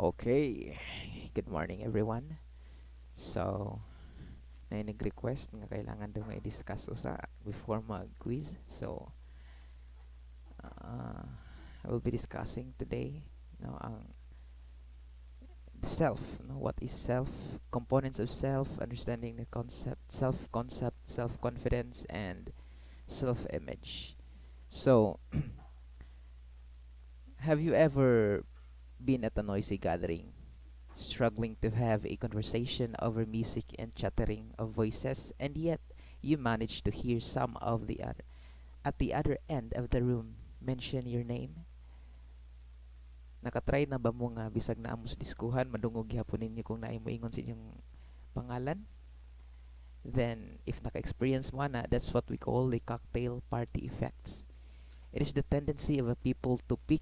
Okay, good morning everyone. So, na nag-request nga kailangan daw nga i-discuss usa before mag-quiz. So, uh, I will be discussing today ang self, what is self, components of self, understanding the concept, self-confidence, and self-image. So, have you ever been at a noisy gathering, struggling to have a conversation over music and chattering of voices, and yet you manage to hear some of the other at the other end of the room mention your name? Nakatry na ba mo nga bisag na amos diskuhan madungog gyapon ninyo kung naay mo ingon sa inyong pangalan? Then if naka-experience mo na, that's what we call the cocktail party effects. It is the tendency of a people to pick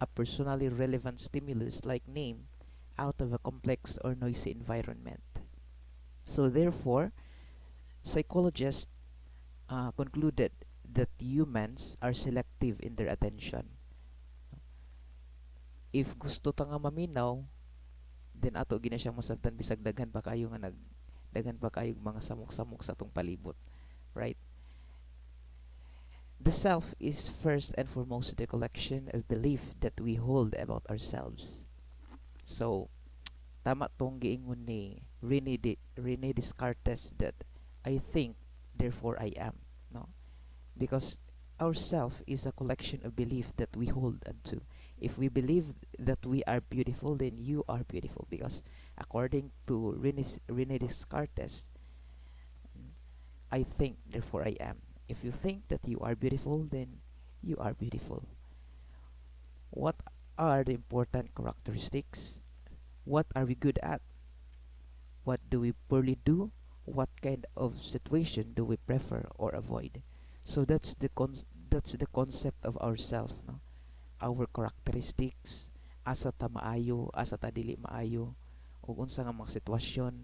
a personally relevant stimulus like name out of a complex or noisy environment. So therefore, psychologists concluded that humans are selective in their attention. If gusto ta nga maminaw, then ato gina siyang masabtan bisag daghan pa kayo nga daghan pa kayo mga samok-samok sa atong palibot, right? The self is first and foremost the collection of belief that we hold about ourselves. So, tama tong giingon ni Rene Descartes that I think, therefore I am, no? Because our self is a collection of belief that we hold onto. If we believe that we are beautiful, then you are beautiful. Because according to Rene Descartes, I think, therefore I am. If you think that you are beautiful, then you are beautiful. What are the important characteristics? What are we good at? What do we poorly do? What kind of situation do we prefer or avoid? So that's the concept of ourself, no? Our characteristics, asa ta maayo, asa ta dili maayo, ug unsa nga mga sitwasyon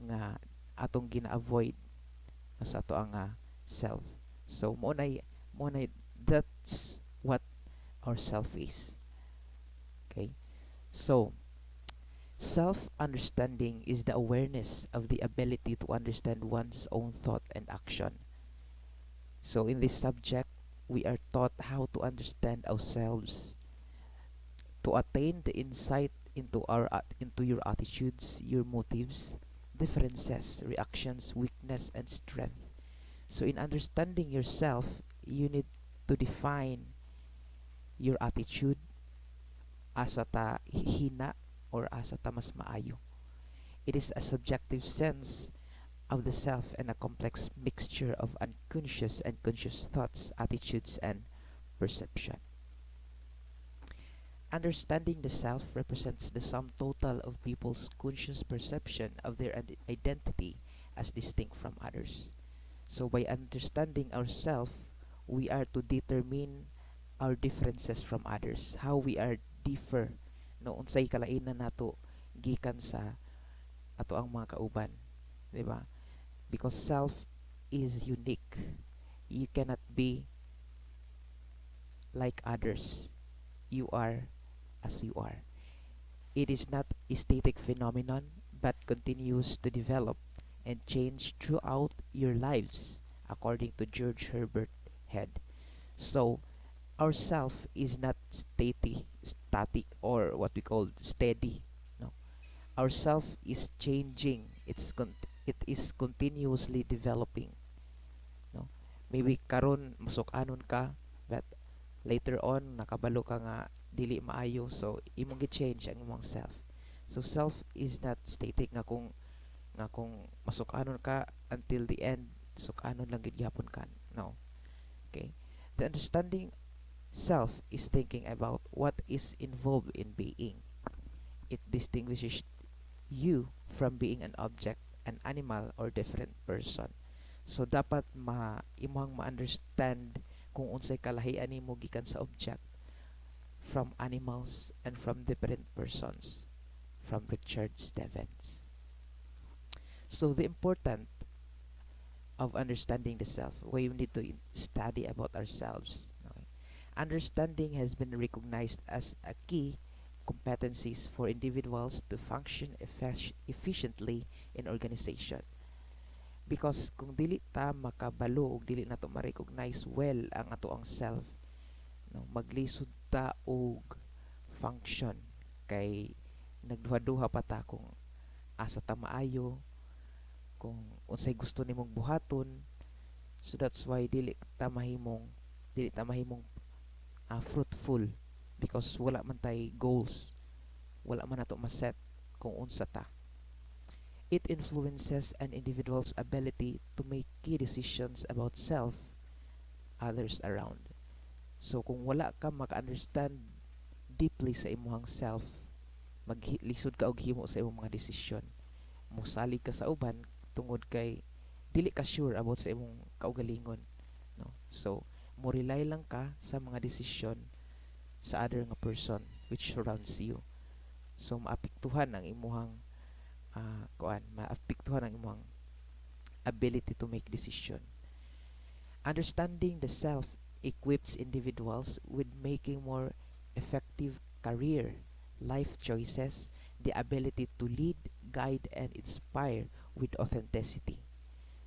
nga atong gina-avoid sa ato ang self. So mo nay that's what our self is. Okay? So, self-understanding is the awareness of the ability to understand one's own thought and action. So in this subject, we are taught how to understand ourselves, to attain the insight into your attitudes, your motives, differences, reactions, weakness, and strength. So in understanding yourself, you need to define your attitude, asa ta hina or asa ta mas maayo. It is a subjective sense of the self and a complex mixture of unconscious and conscious thoughts, attitudes, and perception. Understanding the self represents the sum total of people's conscious perception of their identity as distinct from others. So by understanding ourselves, we are to determine our differences from others, how we are differ, no, unsay kalainan nato gikan sa ato ang mga kauban, di ba? Because self is unique. You cannot be like others. You are as you are. It is not a static phenomenon but continues to develop and change throughout your lives, according to George Herbert Head. So, our self is not static or what we call steady. No, our self is changing. It is continuously developing. No, maybe karon masuk-anon ka, but later on nakabalo ka nga dili maayo, so imong gi-change ang imong self. So self is not static nga kung masuk-anon ka until the end, suk-anon lang gid gyapon ka. No. Okay? The understanding self is thinking about what is involved in being. It distinguishes you from being an object, an animal, or different person. So dapat imong ma-understand kung unsay kalahian nimo gikan sa object, from animals and from different persons, from Richard Stevens. So the important of understanding the self, why we need to study about ourselves. Okay? Understanding has been recognized as a key competencies for individuals to function efficiently in organization. Because kung dili ta makabalo ug dili nato ma-recognize well ang ato ang self, no, maglisod ta og function kay nagduha-duha pa ta kung asa ta maayo, kung unsay gusto nimong buhaton. So that's why dili ta mahimong fruitful, because wala man tay goals, wala man nato ma-set kung unsa ta. It influences an individual's ability to make key decisions about self, others around. So kung wala ka maka-understand deeply sa imong self, maglisod ka og himo sa imong mga desisyon. Musalig ka sa uban tungod kay dili ka sure about sa imong kaugalingon, no? So mo rely lang ka sa mga desisyon sa other nga person which surrounds you. So maapektuhan ang imong maapektuhan ang imong ability to make decision. Understanding the self equips individuals with making more effective career, life choices, the ability to lead, guide, and inspire with authenticity.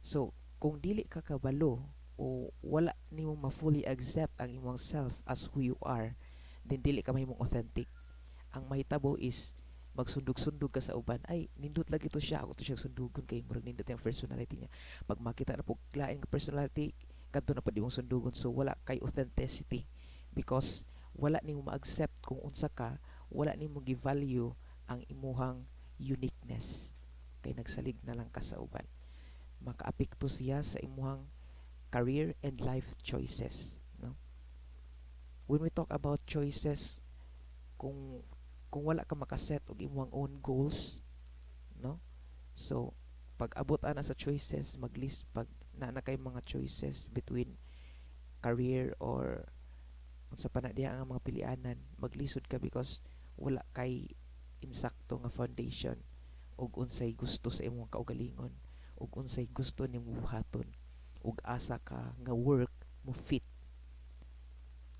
So, kung dili ka kabalo o wala nimo ma-fully accept ang imong self as who you are, then dili ka mahimong authentic. Ang mahitabo is magsundog-sundog ka sa uban, ay nindot lagi to siya, ako to siya sundugon kay murag nindot yung personality niya. Pag makita na po lain nga personality, kadto na pa di mong sundugon. So wala kay authenticity, because wala nimo ma-accept kung unsa ka, wala nimo gi-value ang imuhang uniqueness, kay nagsalig na lang ka sa uban. Makaapekto siya sa imuhang career and life choices, no? When we talk about choices, kung wala ka makaset og imong own goals, no, so pag abot ana sa choices, maglist pag na kay mga choices between career or unsa pa na diha ang mga pilianan, maglisod ka because wala kay insakto nga foundation ug unsay gusto sa imong kaugalingon, ug unsay gusto nimo buhaton, ug asa ka nga work mo fit.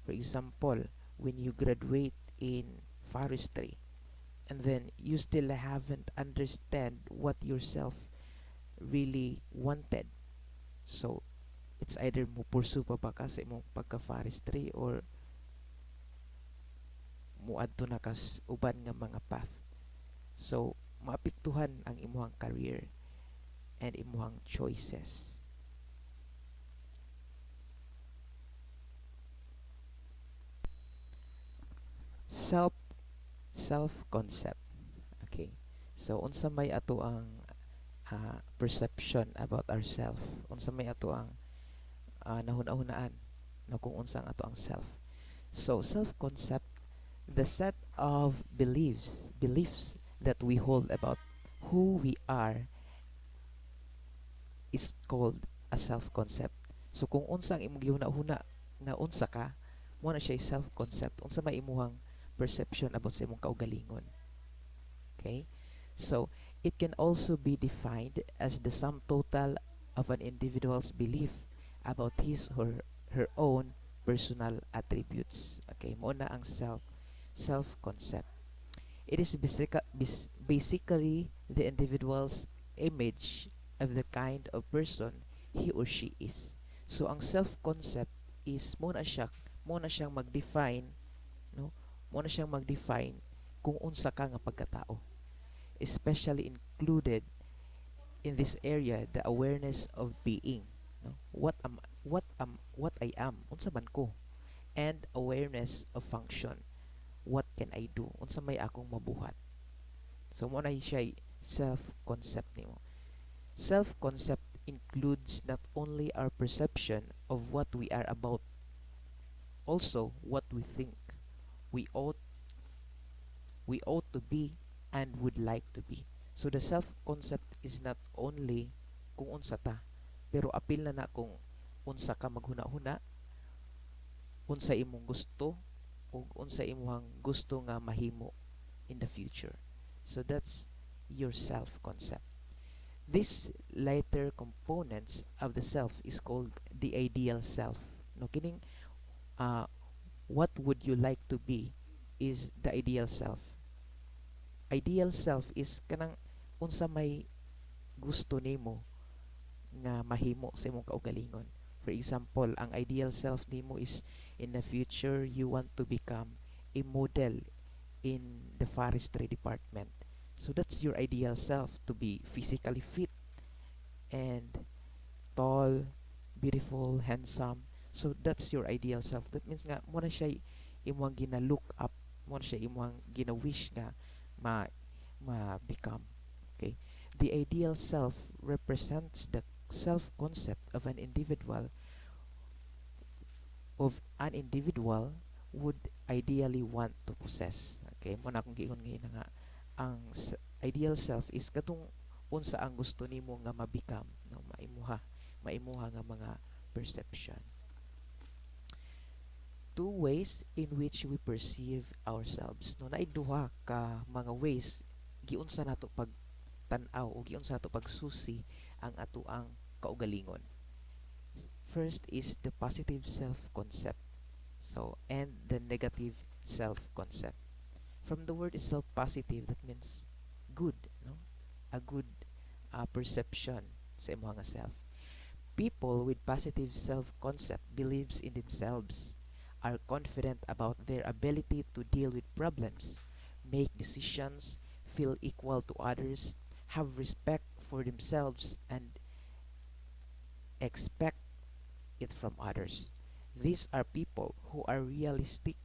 For example, when you graduate in forestry and then you still haven't understand what yourself really wanted, so it's either mo pursue pa ba ka sa imong pagka-forestry or muadto na kas uban nga mga path. So maapektuhan ang imong career and imong choices. self Self concept. Okay, so unsa may ato ang perception about ourself, unsa may ato ang nahuna-hunaan no kung unsa ang ato ang self. So self concept, the set of beliefs that we hold about who we are, is called a self concept. So kung unsa ang imong gihuna-huna nga unsa ka, mo na siya self concept, unsa may imuhang perception about sa imong kaugalingon. Okay, so it can also be defined as the sum total of an individual's belief about his or her own personal attributes. Okay, mo na ang self concept. It is basically the individual's image of the kind of person he or she is. So ang self concept is mo na siyang mag-define, no? Mo na siyang mag-define kung unsa ka nga pagkatao. Especially included in this area the awareness of being, no? What I am, unsa man ko, and awareness of function, what can I do, unsa may akong mabuhat. So mo na siya self concept nimo. Self concept includes not only our perception of what we are about, also what we think we ought to be and would like to be. So the self concept is not only kung unsa ta, pero apil na na kung unsa ka maghuna-huna, unsa imong gusto, ug unsa imong gusto nga mahimo in the future. So that's your self concept. This later components of the self is called the ideal self. No kining what would you like to be is the ideal self. Ideal self is kanang unsa may gusto nimo nga mahimo sa imong kaugalingon. For example, ang ideal self nimo is in the future you want to become a model in the forestry department. So that's your ideal self, to be physically fit and tall, beautiful, handsome. So that's your ideal self. That means nga mo na siya imong gina-look up, mo na siya imong gina-wish nga ma become. Okay? The ideal self represents the self-concept of an individual would ideally want to possess. Okay, mo na akong giingon ngayon nga ang ideal self is katong unsa ang gusto nimo nga ma-become, no, maimuha nga mga perception. Two ways in which we perceive ourselves. No, naay duha ka mga ways giunsa nato pag tan-aw o giunsa nato pagsusi ang atoang kaugalingon. First is the positive self-concept. So, and the negative self-concept. From the word itself, positive, that means good, no? A good perception sa imong nga self. People with positive self-concept believes in themselves, are confident about their ability to deal with problems, make decisions, feel equal to others, have respect for themselves, and expect it from others. These are people who are realistic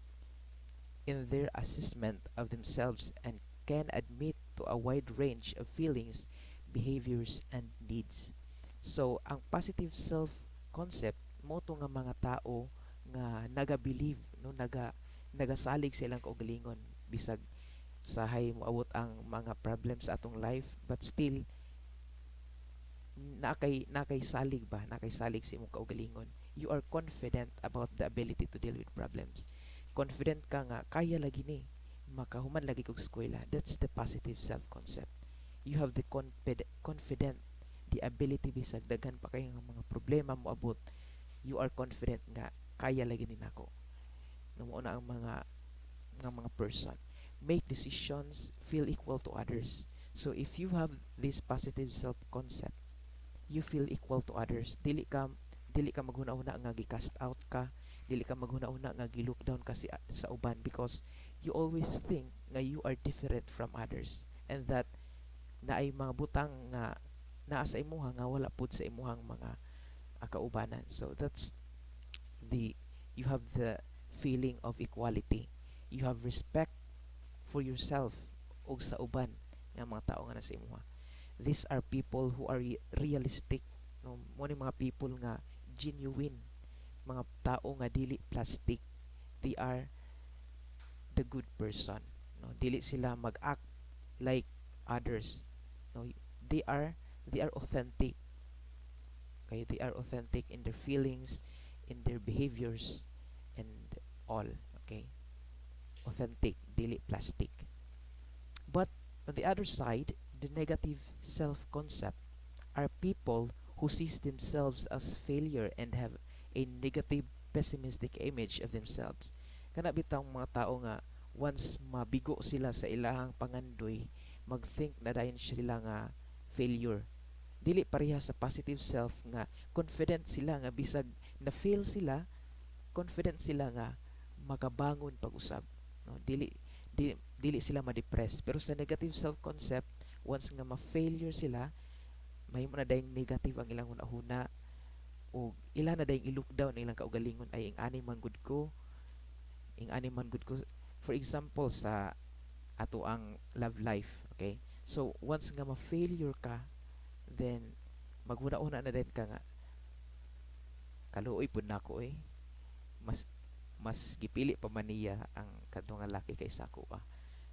in their assessment of themselves and can admit to a wide range of feelings, behaviors, and needs. So, ang positive self-concept mo to nga mga tao nga naga-believe, no, nagasalig sa ilang kaugalingon bisag sahay moabot ang mga problems sa atong life, but still nakay salig ba, nakay salig sa imong kaugalingon. You are confident about the ability to deal with problems. Confident ka nga kaya lagi ni makahuman lagi kog eskwela. That's the positive self concept. You have the confident, the ability bisag daghan pa kay nga mga problema mo abot, you are confident nga kaya lagi ni nako. Namo na ang mga person make decisions, feel equal to others. So if you have this positive self concept, you feel equal to others. Dili ka maghuna-una nga gi-cast out ka, dili ka maghuna-una nga gi-look down ka sa uban, because you always think nga you are different from others, and that naay mga butang nga naa sa imuha nga wala pud sa imuhang mga kaubanan. So that's the you have the feeling of equality. You have respect for yourself ug sa uban nga mga tao nga nasa imuha. These are people who are realistic, no, mo ni mga people nga genuine, mga tao nga dili plastic. They are the good person, no, dili sila mag-act like others, no. They are authentic. Okay, they are authentic in their feelings, in their behaviors, and all. Okay, authentic, dili plastic. But on the other side, the negative self-concept are people who sees themselves as failure and have a negative pessimistic image of themselves. Kana bitang mga tao nga once mabigo sila sa ilahang pangandoy, mag-think na dayon sila nga failure. Dili pareha sa positive self nga confident sila nga bisag na fail sila, confident sila nga makabangon pag-usab, no. Dili sila ma-depress. Pero sa negative self-concept, once nga ma-failure sila, mahimo na dayong negative ang ilang hunahuna, o ila na dayong i-look down ang ilang kaugalingon ay ing ani man good ko, for example sa ato ang love life. Okay, so once nga ma-failure ka, then maghuna-una na din ka nga kaluoy pud nako mas gipili pa man niya ang kadto nga laki kaysa ako.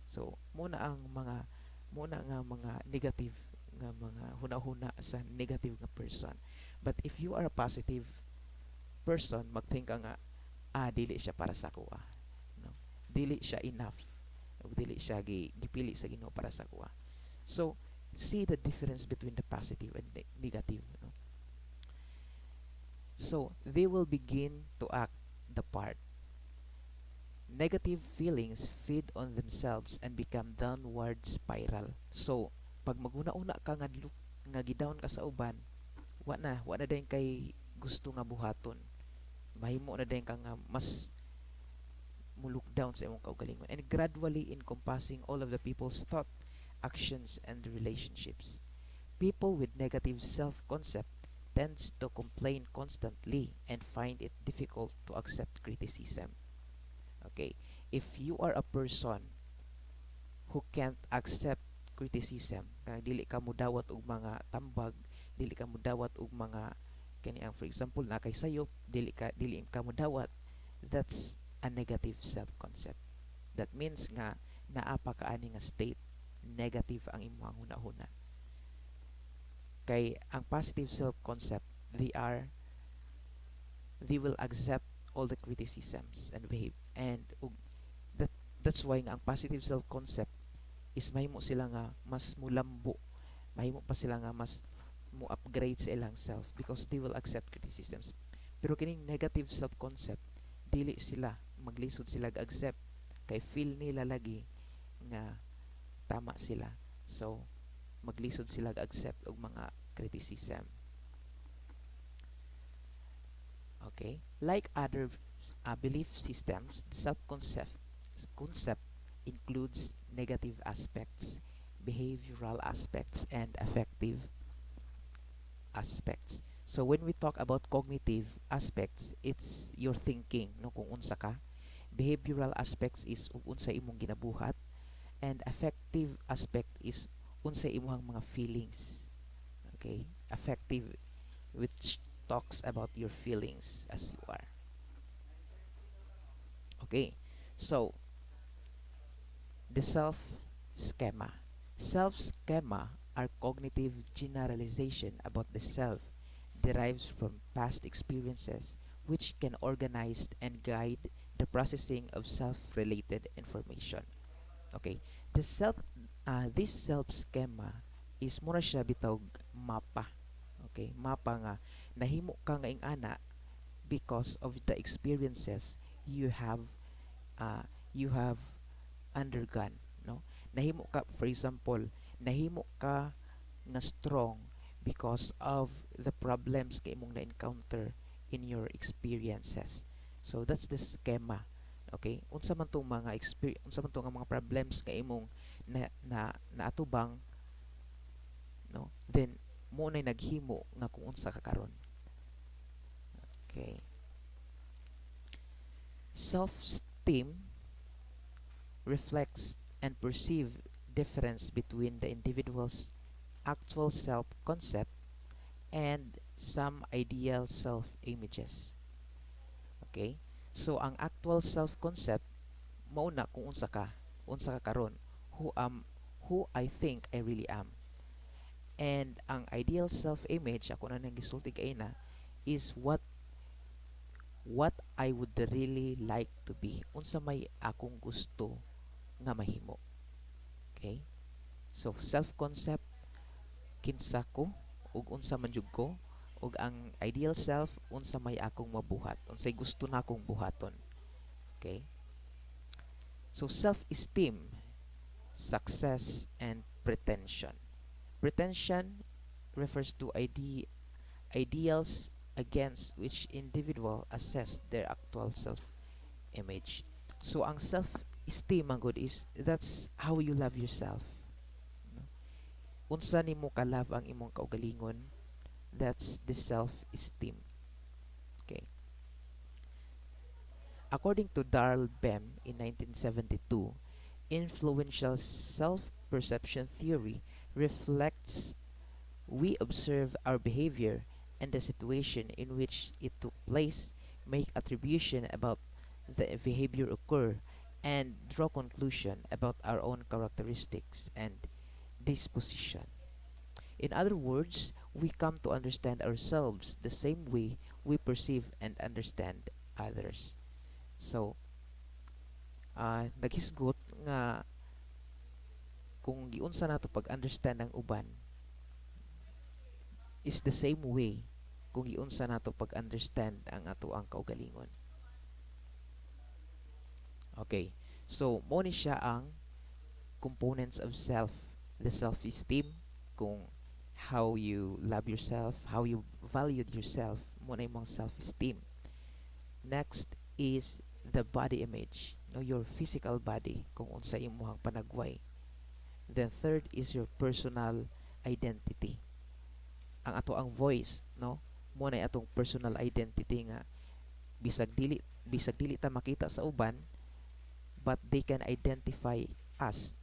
So muna nga mga negative nga mga hunahuna sa negative nga person. But if you are a positive person, magthink ka nga, dili siya para sa ako, no, dili siya enough, o dili siya gipili sa Ginoo para sa ako. So see the difference between the positive and negative, no? So they will begin to act the part. Negative feelings feed on themselves and become downward spiral. So, pag maguna-una ka nga gidown ka sa uban, wa na din kay gusto nga buhaton. Mahimo na din ka nga mas muluk down sa imong kaugalingon and gradually encompassing all of the people's thought, actions, and relationships. People with negative self-concept tends to complain constantly and find it difficult to accept criticism. Okay, if you are a person who can't accept criticism, kaya dili ka mudawat og mga tambag, dili ka mudawat og mga kani ang for example na kay sayop, dili ka mudawat, that's a negative self-concept. That means nga naa pa kaani nga state negative ang imong hunahuna. Kay ang positive self-concept, they will accept all the criticisms and behave and that that's why nga ang positive self-concept is mahimo sila nga mas mulambo, mahimo pa sila nga mas mo upgrade sa ilang self because they will accept criticisms. Pero kining negative self-concept, dili sila maglisod sila accept kay feel nila lagi nga tama sila. So maglisod sila accept og mga criticism. Okay? Like other belief systems, the self-concept includes negative aspects, behavioral aspects, and affective aspects. So when we talk about cognitive aspects, it's your thinking, no, kung unsa ka. Behavioral aspects is unsa imong ginabuhat, and affective aspect is unsa imong mga feelings. Okay? Affective, which talks about your feelings as you are. Okay, so the self schema. Self schema are cognitive generalization about the self derives from past experiences which can organize and guide the processing of self-related information. Okay, the self this self schema is mura siya bitawg mapa. Okay, mapa nga nahimo ka nga ing ana because of the experiences uh, you have undergone, no. Nahimo ka, for example, nahimo ka nga strong because of the problems kay imong na-encounter in your experiences. So that's the schema. Okay, unsa man tong mga unsa man tong mga problems kay imong naatubang, no, then mo na naghimo nga kung unsa ka karon. Okay, self-esteem reflects and perceive difference between the individual's actual self-concept and some ideal self-images. Okay? So ang actual self-concept mao na kung unsa ka karon, who I think I really am. And ang ideal self-image ako na nang gisulti kay na is what I would really like to be. Unsa may akong gusto nga mahimo. Okay? So self-concept kinsa ko ug unsa man jud ko, ug ang ideal self unsa may akong mabuhat, unsay gusto na akong buhaton. Okay? So self-esteem, success, and pretension. Pretension refers to ideals against which individual assess their actual self-image. So ang self-esteem ang good is that's how you love yourself. No? Unsa nimo ka love ang imong kaugalingon, that's the self-esteem. Okay. According to Darl Bem in 1972, influential self-perception theory reflects we observe our behavior and the situation in which it took place, make attribution about the behavior occur, and draw conclusion about our own characteristics and disposition. In other words, we come to understand ourselves the same way we perceive and understand others. So, naghisgot nga kung giunsa nato pag-understand ang uban is the same way kung giunsa nato pag-understand ang ato ang kaugalingon. Okay. So, mo ni siya ang components of self. The self-esteem, kung how you love yourself, how you valued yourself, mo na imong self-esteem. Next is the body image, no, your physical body, kung unsa imong panagway. Then third is your personal identity. Ang ato ang voice, no? Mo na atong personal identity nga bisag dili ta makita sa uban, but they can identify us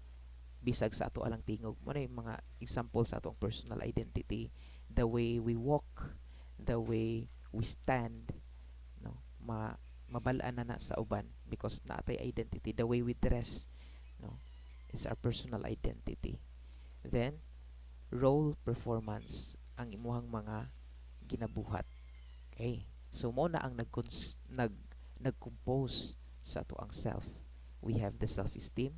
bisag sa ato alang tingog. Mo na yung mga example sa atong personal identity, the way we walk, the way we stand, no, mabalaan na sa uban because naatay identity. The way we dress, no, is our personal identity. Then role performance, ang imuhang mga ginabuhat. Okay, so mo na ang nag-compose sa ato ang self. We have the self-esteem,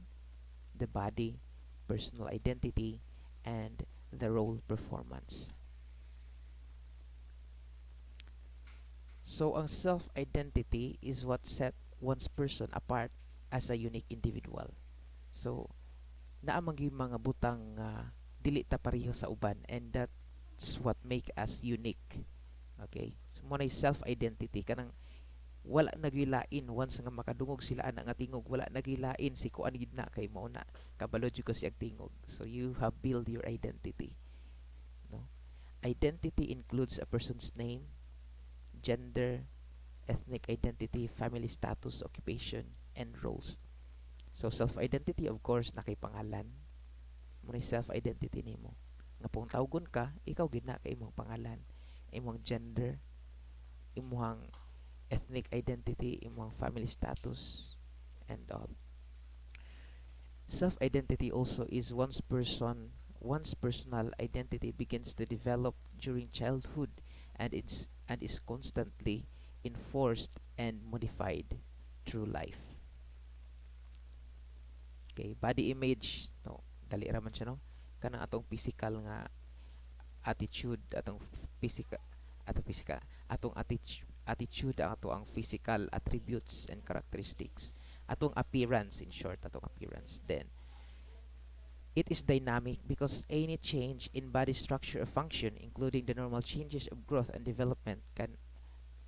the body, personal identity, and the role performance. So ang self-identity is what set one's person apart as a unique individual. So naamang yung mga butang dili ta pareho sa uban, and that's what make us unique. Okay, so mo na self-identity kanang wala nagilain once nga makadungog sila ana nga tingog, wala nagilain si kuan gid na kay mao na kabalo jud ko siya tingog. So you have built your identity, no? Identity includes a person's name, gender, ethnic identity, family status, occupation, and roles. So self-identity of course na kay pangalan. Mo ni self-identity nimo. Nga pong tawgon ka, ikaw gid na kay imong pangalan, imong gender, imong ethnic identity, imong family status, and all. Self-identity also is one's personal identity begins to develop during childhood and is constantly enforced and modified through life. Okay, body image, no, dali ra man siya, no, kanang atong physical nga attitude, atong attitude, ang ato ang physical attributes and characteristics, atong appearance, in short, atong appearance. Then it is dynamic because any change in body structure or function, including the normal changes of growth and development,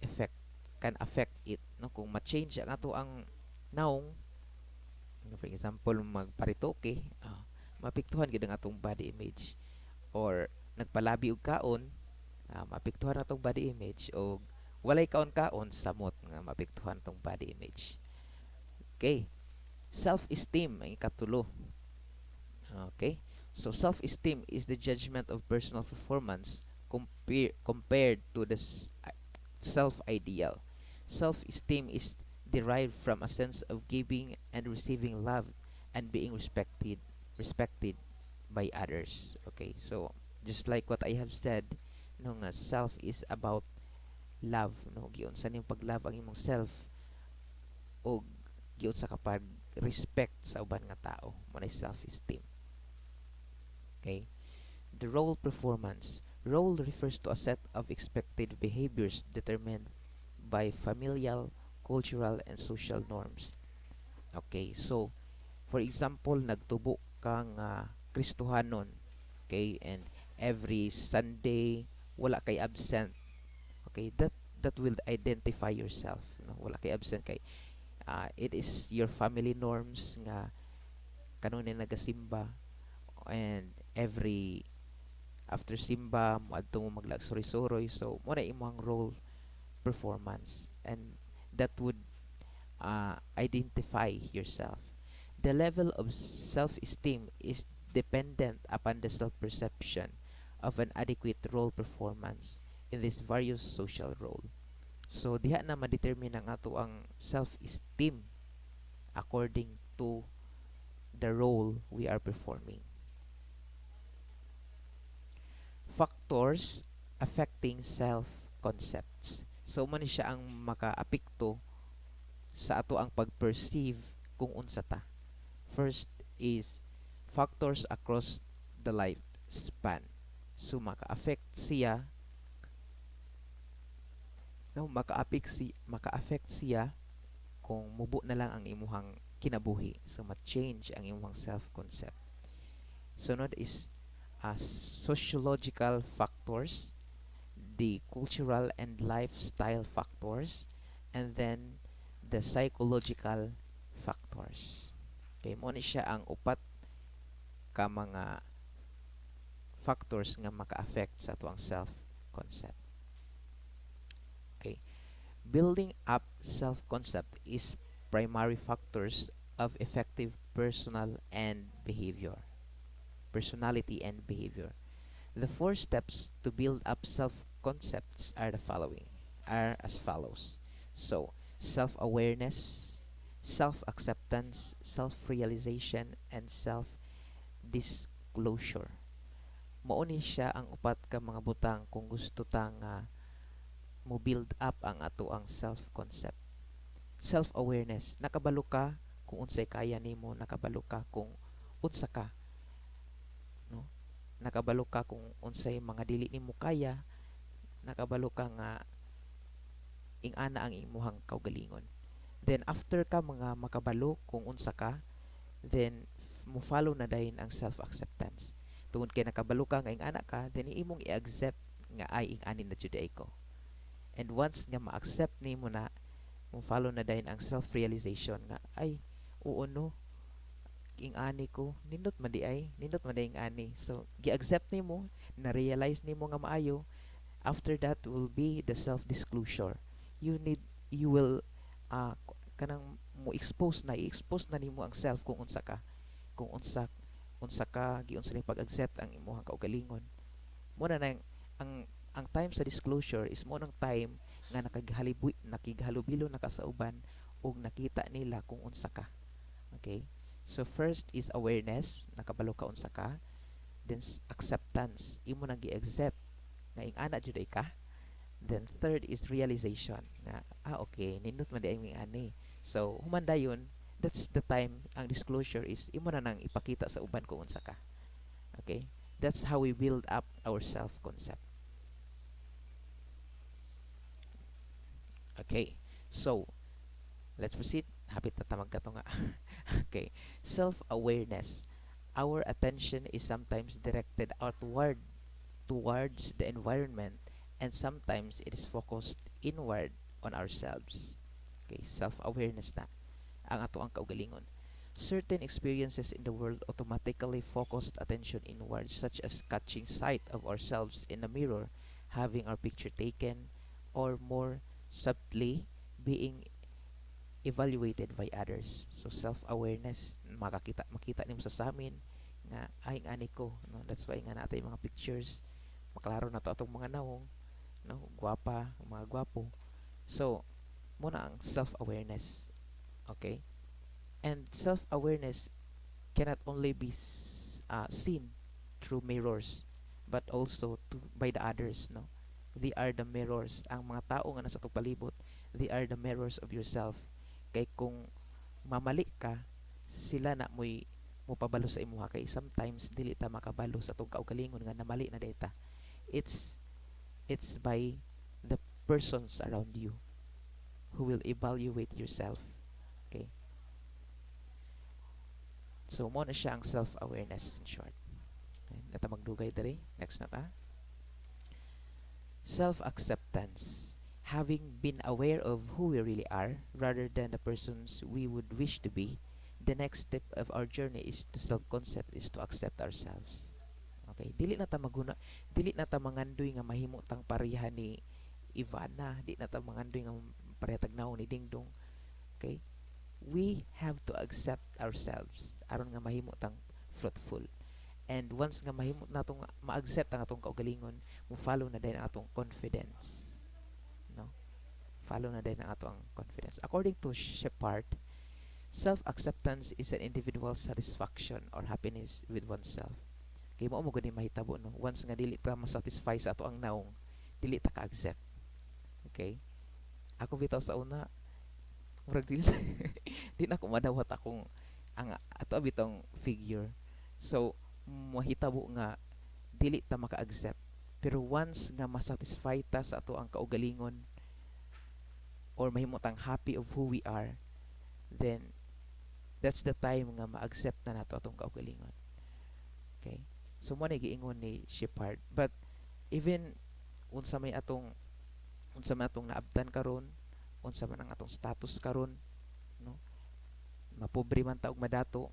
affect can affect it, no, kung ma-change ang ato ang naong, for example magparitoke, mapiktuhan gid ang atong body image, or nagpalabi og kaon, mapiktuhan atong body image, o walay kaon-kaon samot nga mapiktuhan atong body image. Okay, self-esteem ang ikatulo. Okay, so self-esteem is the judgment of personal performance compared to the self-ideal. Self-esteem is derived from a sense of giving and receiving love and being respected by others. Okay, so just like what I have said, no, nga self is about love, no, giunsa ning paglove ang imong self, o giunsa ka pag respect sa uban nga tao, mo self-esteem. Okay, the role performance. Role refers to a set of expected behaviors determined by familial, cultural, and social norms. Okay, so for example, nagtubo kang Kristohanon, okay, and every Sunday wala kay absent. Okay, that will identify yourself, no? Wala kay absent kay it is your family norms nga kanunay nagasimba, and every after simba moadto mo maglagsuri-suroy, so mo na imong role performance, and that would identify yourself. The level of self-esteem is dependent upon the self-perception of an adequate role performance in these various social role. So diha na ma-determine ang ato ang self-esteem according to the role we are performing. Factors affecting self-concepts. So man siya ang makaapekto sa ato ang pag-perceive kung unsa ta. First is factors across the lifespan. So maka-affect siya, no, maka-affect siya kung mubo na lang ang imuhang kinabuhi. So ma-change ang imuhang self-concept. Sunod is sociological factors, the cultural and lifestyle factors, and then the psychological factors. Okay, mo ni siya ang upat ka mga factors nga maka-affect sa tuang self-concept. Okay, building up self-concept is primary factors of effective personality and behavior. The four steps to build up self-concepts are as follows. So, self-awareness, self-acceptance, self-realization, and self-disclosure. Mao ni siya ang upat ka mga butang kung gusto ta nga mo build up ang ato ang self-concept. Self-awareness, nakabalo ka kung unsay kaya nimo, nakabalo ka kung unsa ka, no? Nakabalo ka kung unsay mga dili nimo kaya, nakabalo ka nga ing-ana ang imuhang kaugalingon. Then after ka mga makabalo kung unsa ka, then mo follow na dayon ang self-acceptance. Tungod kay nakabalo ka nga ing-ana ka, then imong i-accept nga ay ing-ani na jud ko. And once nga ma-accept nimo na, mo follow na dayon ang self-realization nga ay oo no, ing-ani ko, nindot man di ing-ani. So gi-accept nimo, na-realize nimo nga maayo. After that will be the self-disclosure. You will kanang mo i-expose na nimo ang self kung unsa ka, kung unsa ka giunsa ni pag-accept ang imong kaugalingon. Mo na nang ang time sa disclosure is mo nang time nga nakighalubilo na ka sa uban ug nakita nila kung unsa ka. Okay, so first is awareness, nakabalo ka unsa ka. Then acceptance, imo nang gi-accept nga ing-ana jud ka. Then third is realization nga okay, nindot man di ay ani. So human dayon, that's the time ang disclosure is imo na nang ipakita sa uban kung unsa ka. Okay, that's how we build up our self-concept. Okay, so let's proceed. Hapit na tamag ka to nga. Okay, self-awareness. Our attention is sometimes directed outward towards the environment, and sometimes it is focused inward on ourselves. Okay, self-awareness na ang ato ang kaugalingon. Certain experiences in the world automatically focused attention inward, such as catching sight of ourselves in a mirror, having our picture taken, or more subtly being evaluated by others. So self-awareness, makita nimo sa samin nga ay ani ko, no? That's why nga natay mga pictures, maklaro na to atong mga nawong, no? Gwapa, mga gwapo. So muna ang self-awareness. Okay? And self-awareness cannot only be seen through mirrors, but also by the others, no? They are the mirrors. Ang mga tao nga nasa itong palibot, they are the mirrors of yourself. Kay kung mamali ka, sila na mo pabalo sa imuha. Kay sometimes dili ta makabalo sa itong kaugalingon nga namali na data. It's by the persons around you who will evaluate yourself. Okay? So mo na siya ang self-awareness in short. Okay, nata magdugay diri. Next na ta. Self-acceptance. Having been aware of who we really are rather than the persons we would wish to be, the next step of our journey is to self-concept is to accept ourselves. Okay, dili na ta mangandoy nga mahimo tang pareha ni Ivana, di na ta mangandoy nga pareha tagnaw ni Dingdong. Okay? We have to accept ourselves aron nga mahimo tang fruitful. And once nga mahimo natong ma-accept ang atong kaugalingon, mo follow na din ang atong confidence. No? Follow na din ang atong confidence. According to Shepard, self-acceptance is an individual satisfaction or happiness with oneself. Kaya mo gani mahitabo, no? Once nga dili ta masatisfy sa ato ang naong, dili ta ka-accept. Okay? Ako bitaw sa una, murag dili di na ko madawat akong ang ato bitong figure. So mahitabo nga dili ta maka-accept. Pero once nga masatisfy ta sa ato ang kaugalingon or mahimutang happy of who we are, then that's the time nga ma-accept na nato atong kaugalingon. Okay? So mo na giingon ni Shepard. But even unsa may atong naabtan karon, unsa man ang atong status karon, no? Mapobre man ta og madato,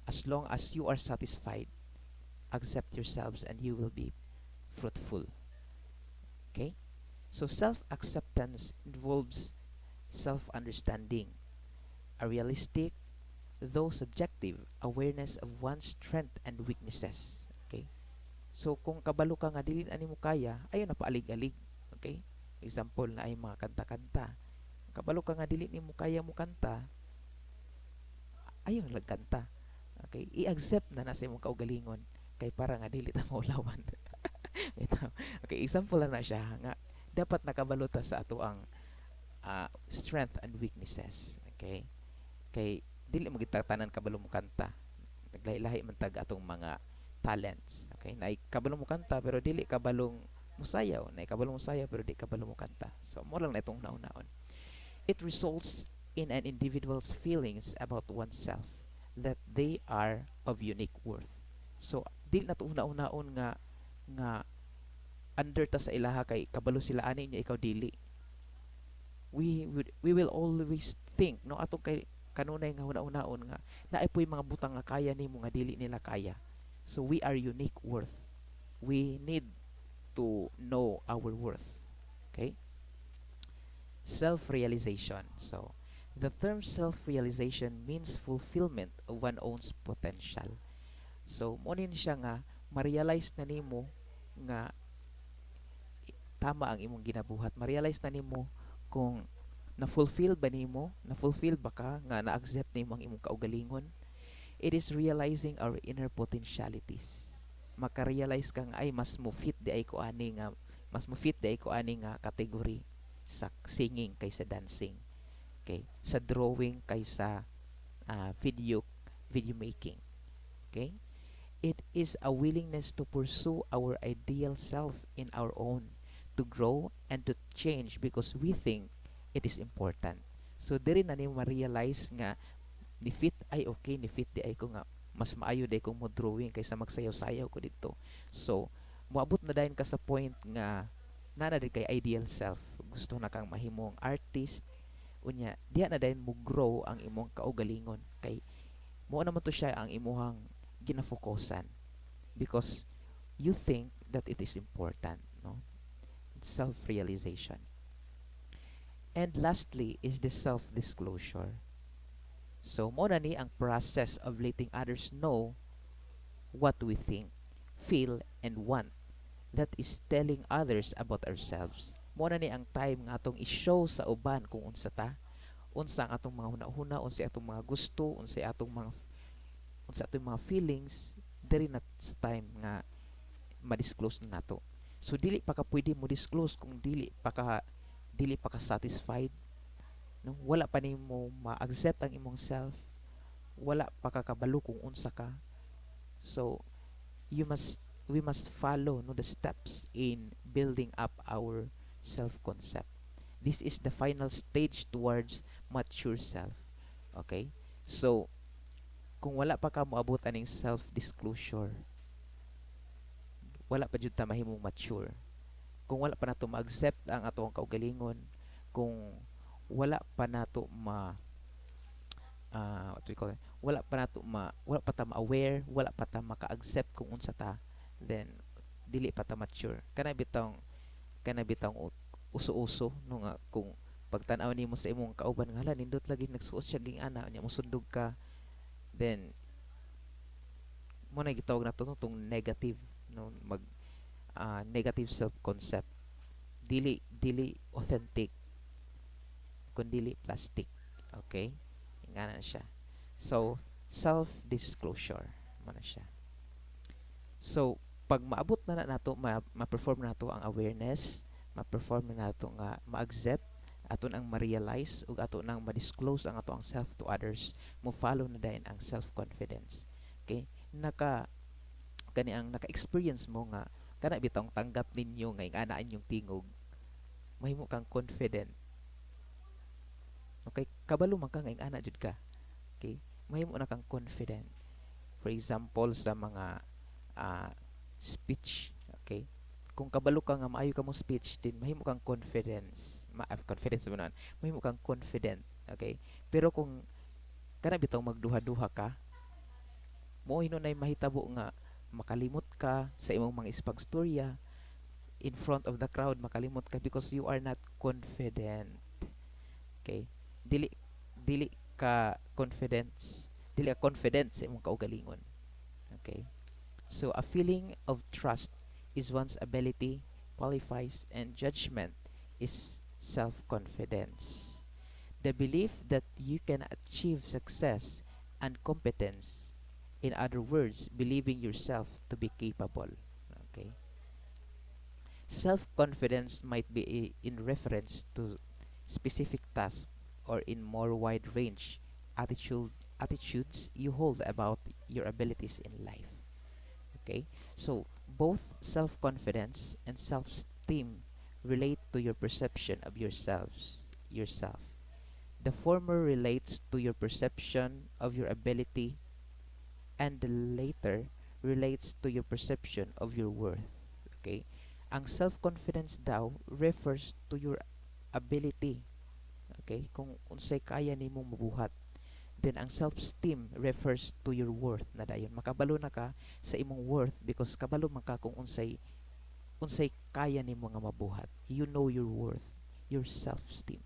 as long as you are satisfied, accept yourselves and you will be fruitful. Okay? So self-acceptance involves self-understanding, a realistic, though subjective, awareness of one's strength and weaknesses. Okay? So kung kabalo ka nga dili ani mo kaya, ayon na paalig-alig. Okay? Example na ay mga kanta-kanta. Kabalo ka nga dili nimo kaya mo kanta, ayon lang kanta. Okay? I-accept na sa imong kaugalingon kay para nga dili ta maulawan. Okay, example na siya nga dapat nakabalo ta sa ato ang strength and weaknesses. Okay? Kay dili mo gitatanan kabalo mo kanta. Naglahi-lahi man tag atong mga talents. Okay? Naay kabalo mo kanta pero dili kabalong musayaw. Naay kabalo mo sayaw pero dili kabalo mo kanta. So mo lang na itong naon-naon. It results in an individual's feelings about oneself that they are of unique worth. So dili na to una-unaon nga under ta sa ilaha kay kabalo sila ani niya ikaw dili. We will always think no atong kay kanunay nga una-unaon nga naay puy mga butang nga kaya nimo nga dili nila kaya. So we are unique worth. We need to know our worth. Okay? Self-realization. So the term self-realization means fulfillment of one's own potential. So mo ni siya nga ma-realize na nimo nga tama ang imong ginabuhat. Ma-realize na nimo kung na-fulfill ba nimo, na-fulfill ba ka nga na-accept nimo ang imong kaugalingon. It is realizing our inner potentialities. Maka-realize ka nga ay mas mo fit di ay ko ani nga category sa singing kaysa dancing. Okay? Sa drawing kaysa video making. Okay? It is a willingness to pursue our ideal self in our own, to grow and to change because we think it is important. So diri na ni ma-realize nga ni fit ay okay, ni fit di ay ko nga mas maayo day kong mo drawing kaysa magsayaw-sayaw ko dito. So moabot na dayon ka sa point nga nana din kay ideal self. Gusto na kang mahimong artist unya diha na dayon mo grow ang imong kaugalingon kay mo naman to siya ang imuhang ginafokusan because you think that it is important, no? Self-realization. And lastly is the self-disclosure. So mo na ni ang process of letting others know what we think, feel, and want. That is telling others about ourselves. Mo na ni ang time nga atong i-show sa uban kung unsa ta, unsa ang atong mga hunahuna, unsa atong mga gusto, unsa atong mga feelings, diri na sa time nga ma-disclose na nato. So dili pa ka pwede mo disclose kung dili pa ka satisfied, no? Wala pa nimo ma-accept ang imong self, wala pa ka kabalo kung unsa ka. So we must follow no the steps in building up our self-concept. This is the final stage towards mature self. Okay? So kung wala pa ka moabot aning self-disclosure, wala pa jud ta mahimong mature. Kung wala pa nato ma-accept ang atong kaugalingon, kung wala pa nato what do we call it? Wala pa ta ma-aware, wala pa ta maka-accept kung unsa ta, then dili pa ta mature. Kana bitang uso-uso no nga kung pagtan-aw nimo sa imong kauban nga hala nindot lagi nagsuot siya ging ana nya musundog ka, then mo na gitawag na to tong negative no negative self concept, dili authentic kundi plastic. Okay, ingana siya. So self disclosure mo na siya. So pag maabot na nato ma-perform nato ang awareness, ma-perform na nato nga ma-accept aton ang ma-realize ug ato nang ma-disclose ang ato ang self to others, mo follow na dayon ang self confidence. Okay, naka-experience mo nga kana bitong tanggap ninyo nga inganaan yung tingog, mahimo kang confident. Okay, kabalo man ka nga ingana jud ka. Okay? Mahimo na kang confident. For example, sa mga ah, speech, okay? Kung kabalo ka nga maayo ka mo speech, din mahimo kang confidence mo nun. Mahimo kang confident, okay? Pero kung kana bitaw magduha-duha ka, mo hinunay mahitabo nga makalimot ka sa imong mga ispagstorya in front of the crowd, makalimot ka because you are not confident. Okay? Dili dili ka confidence, dili ka confident sa imong kaugalingon. Okay? So a feeling of trust is one's ability, qualifies, and judgment is self-confidence. The belief that you can achieve success and competence. In other words, believing yourself to be capable. Okay? Self-confidence might be in reference to specific tasks or in more wide range attitudes you hold about your abilities in life. Okay? So, both self-confidence and self-esteem relate to your perception of yourself. The former relates to your perception of your ability, and the later relates to your perception of your worth. Okay? Ang self-confidence daw refers to your ability. Okay? Kung unsay kaya nimong mabuhat. Then ang self-esteem refers to your worth na dayon. Makabalo na ka sa imong worth because kabalo man ka kung unsay kaya nimo nga mabuhat. You know your worth, your self-esteem.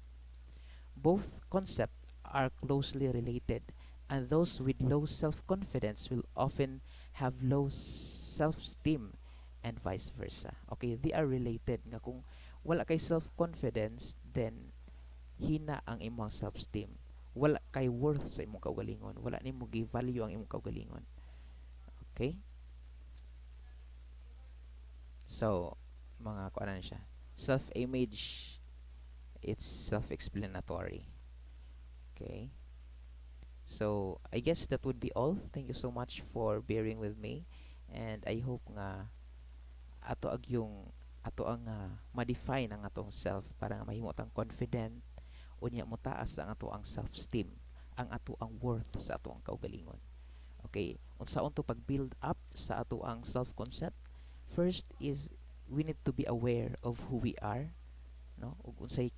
Both concepts are closely related, and those with low self-confidence will often have low self-esteem and vice versa. Okay, they are related nga kung wala kay self-confidence, then hina ang imong self-esteem. Wala kay worth sa imong kaugalingon. Wala nimo gi-value ang imong kaugalingon. Okay? So, mga kuan na siya. Self-image, it's self-explanatory. Okay? So, I guess that would be all. Thank you so much for bearing with me. And I hope nga ato ang ma-define ang atong self para nga mahimo tang confident unya mo taas ang ato ang self-esteem, ang ato ang worth sa ato ang kaugalingon. Okay, unsaon to pag-build up sa ato ang self-concept? First is we need to be aware of who we are, no? Ug unsay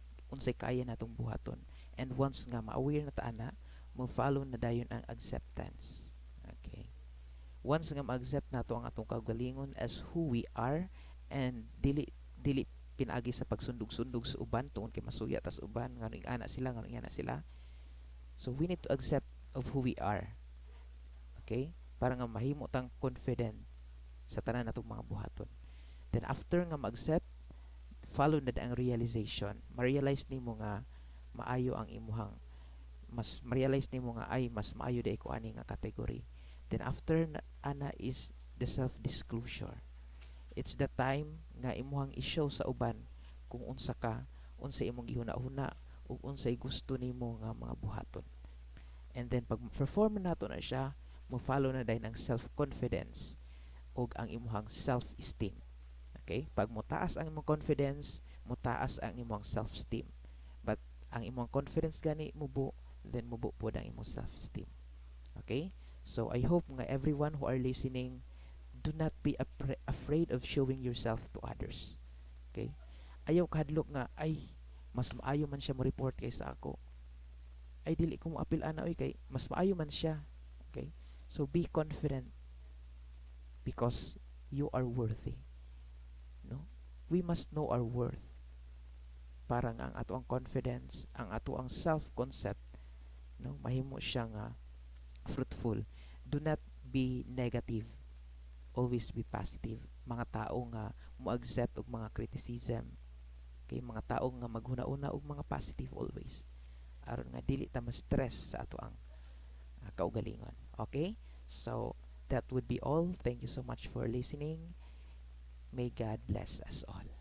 kaya natong buhaton. And once nga ma-aware na ta ana, mo follow na dayon ang acceptance. Okay. Once nga ma-accept nato ang atong kaugalingon as who we are, and dili pinagi sa pagsundog-sundog sa uban tungod kay masuya tas uban nganong ana sila nganong ana sila. So we need to accept of who we are. Okay? Para nga mahimo tang confident sa tanan natong mga buhaton. Then after nga ma-accept, follow na ang realization. Ma-realize nimo nga maayo ang imuhang mas ma-realize nimo nga ay mas maayo day ko ani nga category. Then after na, ana is the self-disclosure. It's the time nga imuhang i-show sa uban kung unsa ka, unsa imong gihuna-huna ug unsay gusto nimo nga mga buhaton. And then pag perform nato na siya, mo follow na dayon ang self-confidence ug ang imuhang self-esteem. Okay? Pag mo taas ang imong confidence, mo taas ang imong self-esteem. But ang imong confidence gani mubo, then mubo po ang imong self-esteem. Okay? So I hope nga everyone who are listening, do not be afraid of showing yourself to others. Okay? Ayaw kahadlok nga, ay, mas maayo man siya mo report kaysa ako. Ay, dili ko mo apil ana, oy, kay, mas maayo man siya. Okay? So, be confident because you are worthy. No? We must know our worth. Para nga ang ato ang confidence, ang ato ang self-concept, no? Mahimo siya nga fruitful. Do not be negative, always be positive. Mga tao nga mo-accept og mga criticism, kay mga tao nga maghuna-una og mga positive always, aron nga dili ta ma-stress sa ato ang kaugalingon. Okay, so that would be all. Thank you so much for listening. May God bless us all.